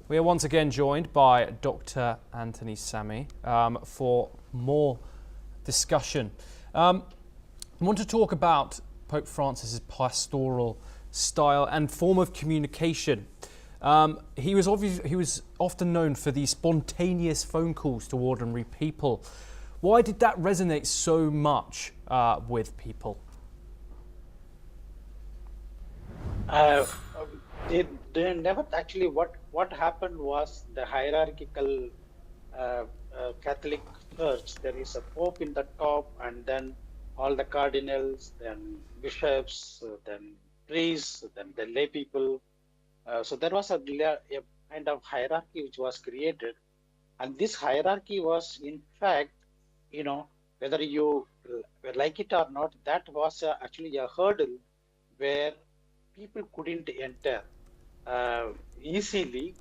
We are once again joined by Dr. Anthony Sami for more discussion. I want to talk about Pope Francis's pastoral style and form of communication. He was often known for these spontaneous phone calls to ordinary people. Why did that resonate so much with people? They never actually. What happened was the hierarchical Catholic Church. There is a pope in the top, and then all the cardinals, then bishops, then priests, then the lay people. So there was a kind of hierarchy which was created, and this hierarchy was, in fact, you know, whether you like it or not, that was actually a hurdle where people couldn't enter easily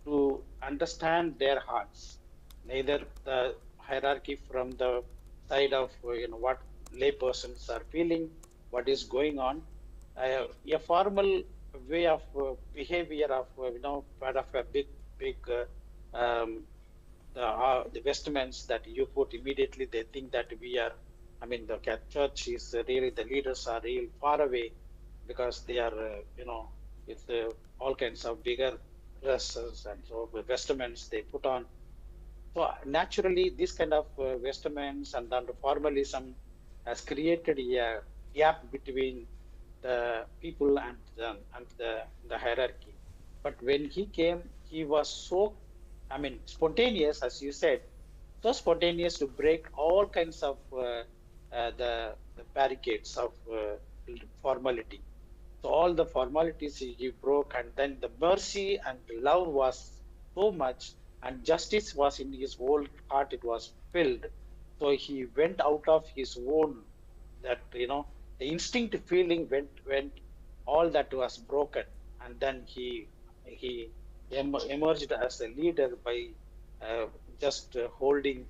to understand their hearts. Neither the hierarchy from the side of what lay persons are feeling, what is going on. A formal way of behavior of part of a big the vestments that you put immediately. They think that we are. I mean, the church is really, the leaders are real far away because they are with all kinds of bigger dresses and so the vestments they put on. So naturally, this kind of vestments and then the formalism has created a gap between the people and the hierarchy. But when he came, he was so, I mean, spontaneous, as you said, so spontaneous to break all kinds of the barricades of formality. So all the formalities he broke, and then the mercy and the love was so much, and justice was in his whole heart. It was filled. So he went out of his own, that the instinct feeling went all that was broken, and then he emerged as a leader by just holding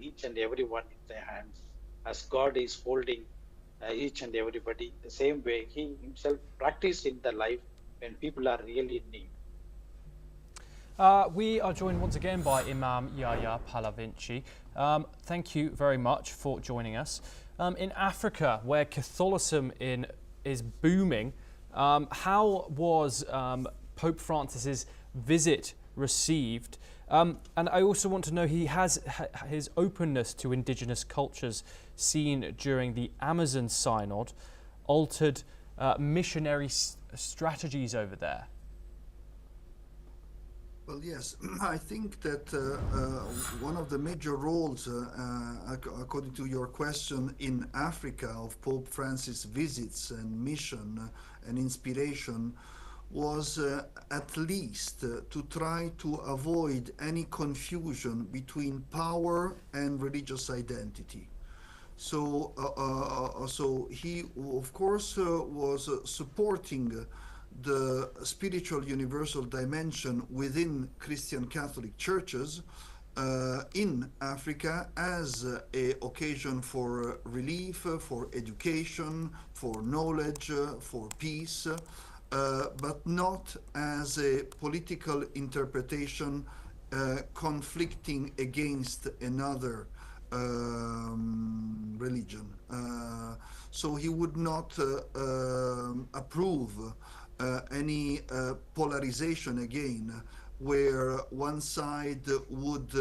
each and every one in their hands, as God is holding each and everybody the same way he himself practiced in the life when people are really in need. We are joined once again by Imam Yahya Palavinci. Thank you very much for joining us. In Africa, where Catholicism is booming, how was Pope Francis's visit received? And I also want to know, he has his openness to indigenous cultures seen during the Amazon Synod altered missionary strategies over there. Well, yes, I think that one of the major roles, according to your question, in Africa of Pope Francis' visits and mission and inspiration was at least to try to avoid any confusion between power and religious identity. So, so he, of course, was supporting the spiritual universal dimension within Christian Catholic churches in Africa as an occasion for relief, for education, for knowledge, for peace, but not as a political interpretation conflicting against another religion. So he would not approve any polarization again, where one side would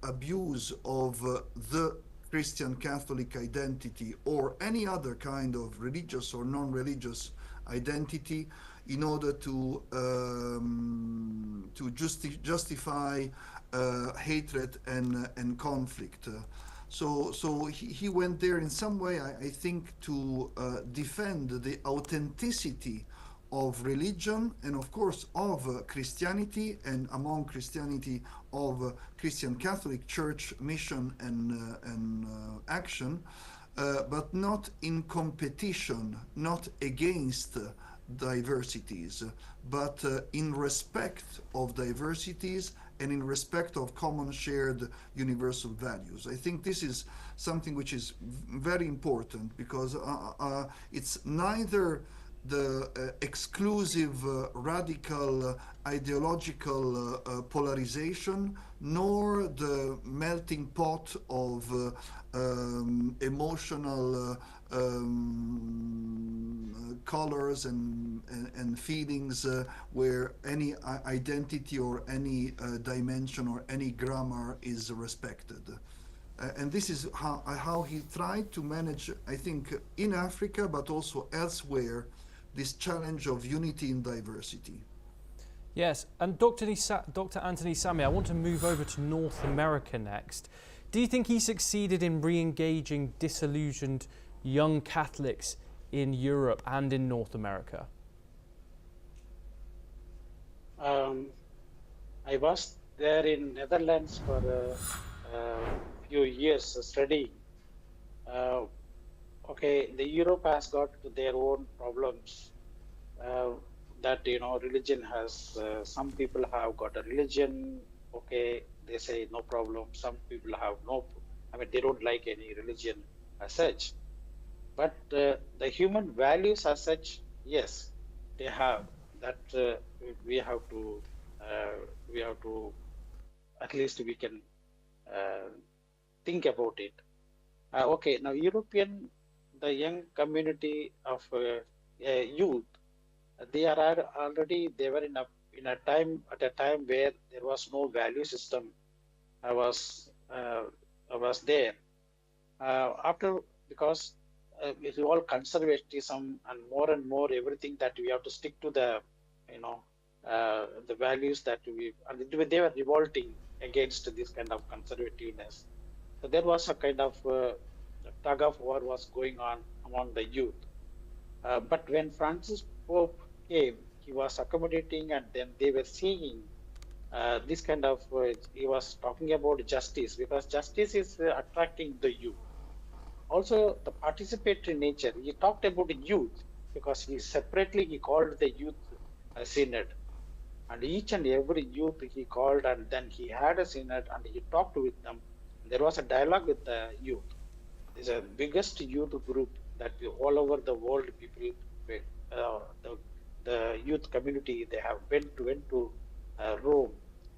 abuse of the Christian Catholic identity or any other kind of religious or non-religious identity in order to justify hatred and conflict. So he went there in some way, I think, to defend the authenticity of religion and, of course, of Christianity, and among Christianity of Christian Catholic Church mission and action, but not in competition, not against diversities, but in respect of diversities and in respect of common shared universal values. I think this is something which is very important, because it's neither the exclusive, radical, ideological polarization, nor the melting pot of emotional colors and feelings where any identity or any dimension or any grammar is respected. And this is how he tried to manage, I think, in Africa, but also elsewhere, this challenge of unity in diversity. Yes, and Dr. Anthony Sami, I want to move over to North America next. Do you think he succeeded in re-engaging disillusioned young Catholics in Europe and in North America? I was there in Netherlands for a few years studying. Uh, okay, the Europe has got their own problems. Uh, that religion has. Some people have got a religion. Okay, they say no problem. Some people have no. I mean, they don't like any religion as such. But the human values as such, yes, they have. That we have to. We have to. At least we can uh, think about it. Okay, now the young community of youth, they were at a time where there was no value system. I was uh, I was there after because it's all conservatism and more everything that we have to stick to you know the values that they were revolting against this kind of conservativeness. So there was a kind of tug of war was going on among the youth. But when Francis Pope came, he was accommodating, and then they were seeing this kind of. He was talking about justice because justice is attracting the youth. Also, the participatory nature. He talked about the youth because he called the youth a synod, and each and every youth he called, and then he had a synod and he talked with them. There was a dialogue with the youth. It's the biggest youth group that all over the world people, uh, the, the youth community, they have went to Rome,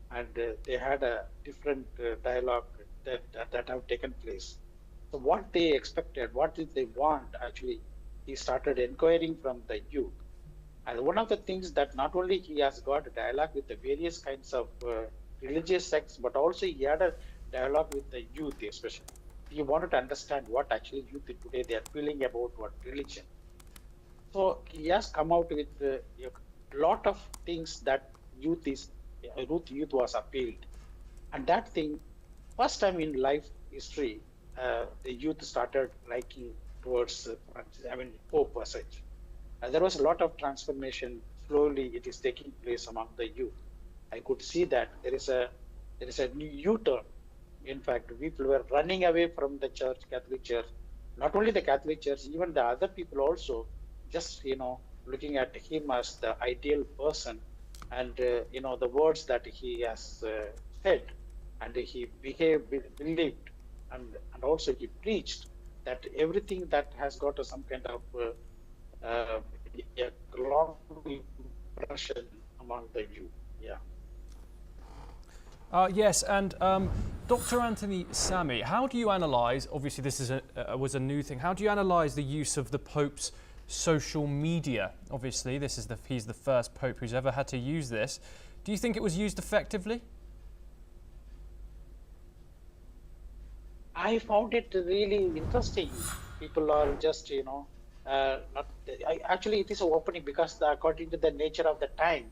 and they had a different dialogue that have taken place. So what they expected, what did they want actually, he started inquiring from the youth. And one of the things that not only he has got a dialogue with the various kinds of religious sects, but also he had a dialogue with the youth, especially. He wanted to understand what actually youth today they are feeling about what religion. So he has come out with a lot of things that youth was appealed, and that thing, first time in life history, the youth started liking towards Pope as such. There was a lot of transformation. Slowly, it is taking place among the youth. I could see that there is a new U-turn. In fact, people were running away from the church, Catholic Church. Not only the Catholic Church, even the other people also, just looking at him as the ideal person, and the words that he has said, and he believed, and also he preached that everything that has got some kind of a long impression among the youth. Yeah. Yes, and Dr. Anthony Sami, how do you analyse, obviously this was a new thing, how do you analyse the use of the Pope's social media? Obviously, he's the first Pope who's ever had to use this. Do you think it was used effectively? I found it really interesting. People are just, not. Actually, it is opening because according to the nature of the time,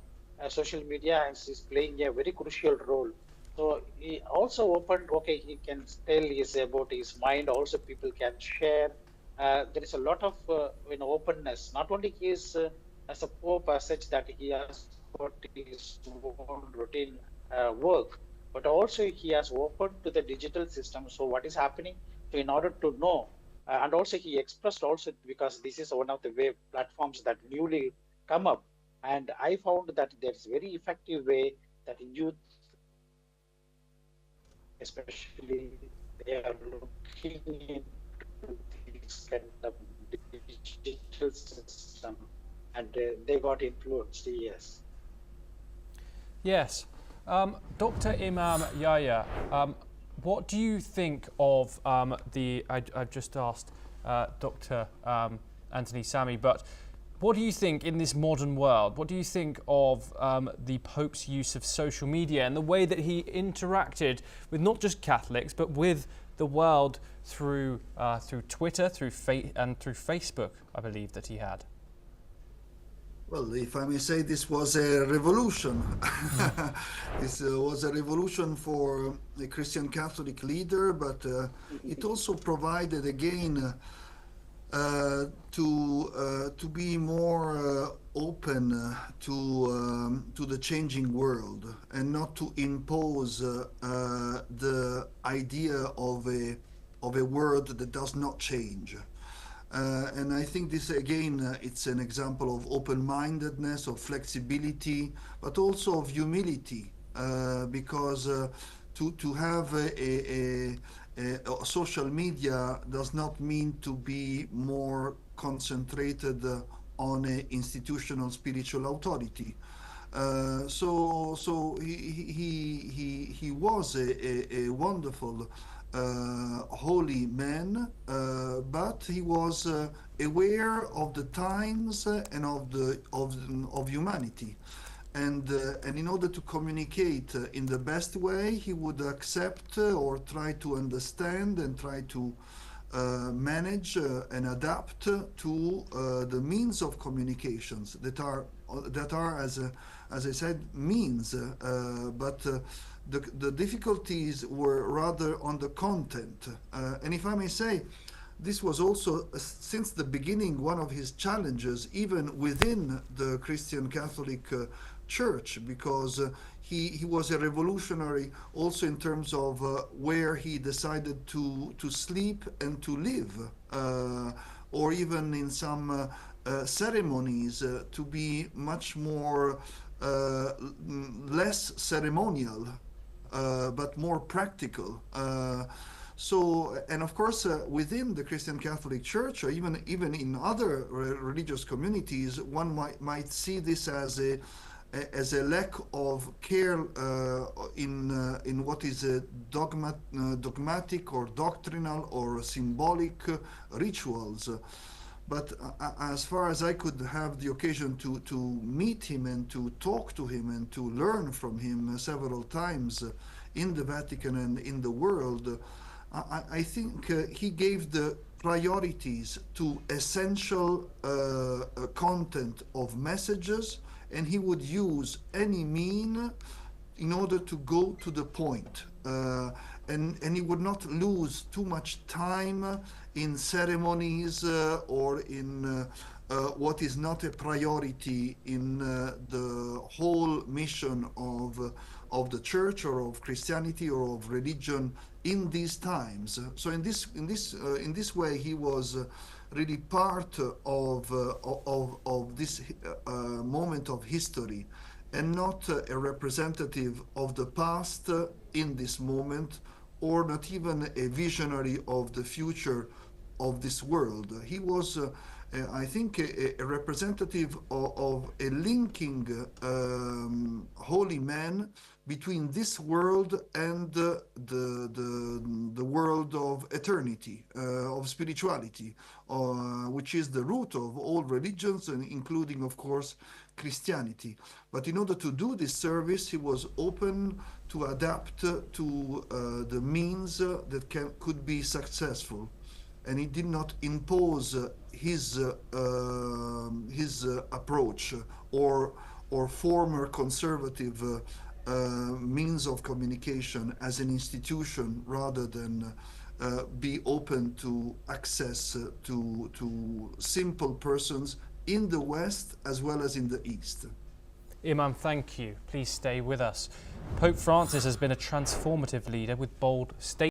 social media is playing a very crucial role. So he also opened. Okay, he can tell his about his mind. Also, people can share. There is a lot of openness. Not only he is as a pope as such that he has got his own routine work, but also he has opened to the digital system. So what is happening? So in order to know, and also he expressed also because this is one of the way platforms that newly come up, and I found that there's very effective way that youth, especially, they are looking into this kind of digital system they got influenced. Yes. Yes. Dr. Imam Yahya, what do you think of I've just asked Dr. Anthony Sami, but what do you think in this modern world? What do you think of the Pope's use of social media and the way that he interacted with not just Catholics, but with the world through Twitter, through Facebook, I believe that he had? Well, if I may say, this was a revolution. This was a revolution for a Christian Catholic leader, but it also provided again to be more open to the changing world and not to impose the idea of a world that does not change. And I think this again, it's an example of open-mindedness, of flexibility, but also of humility, because to have a social media does not mean to be more concentrated on an institutional spiritual authority. So he was a wonderful holy man, but he was aware of the times and of humanity. And in order to communicate in the best way, he would accept or try to understand and try to manage and adapt to the means of communications that are as I said, means, but the difficulties were rather on the content. And if I may say, this was also, since the beginning, one of his challenges, even within the Christian Catholic Church, because he was a revolutionary also in terms of where he decided to sleep and to live, or even in some ceremonies to be much more less ceremonial, but more practical. And of course, within the Christian Catholic Church, or even in other religious communities, one might see this as a lack of care in what is a dogmatic or doctrinal or symbolic rituals. But as far as I could have the occasion to meet him and to talk to him and to learn from him several times in the Vatican and in the world, I think he gave the priorities to essential content of messages, and he would use any mean in order to go to the point. And he would not lose too much time in ceremonies or in what is not a priority in the whole mission of the church or of Christianity or of religion in these times. So in this way, he was really part of this moment of history, and not a representative of the past in this moment, or not even a visionary of the future of this world. He was, I think, a representative of a linking holy man between this world and the world of eternity, of spirituality, which is the root of all religions, and including, of course, Christianity. But in order to do this service, he was open to adapt to the means that could be successful, and he did not impose his approach or former conservative means of communication as an institution, rather than be open to access to simple persons in the West as well as in the East. Imam, thank you. Please stay with us. Pope Francis has been a transformative leader with bold statements.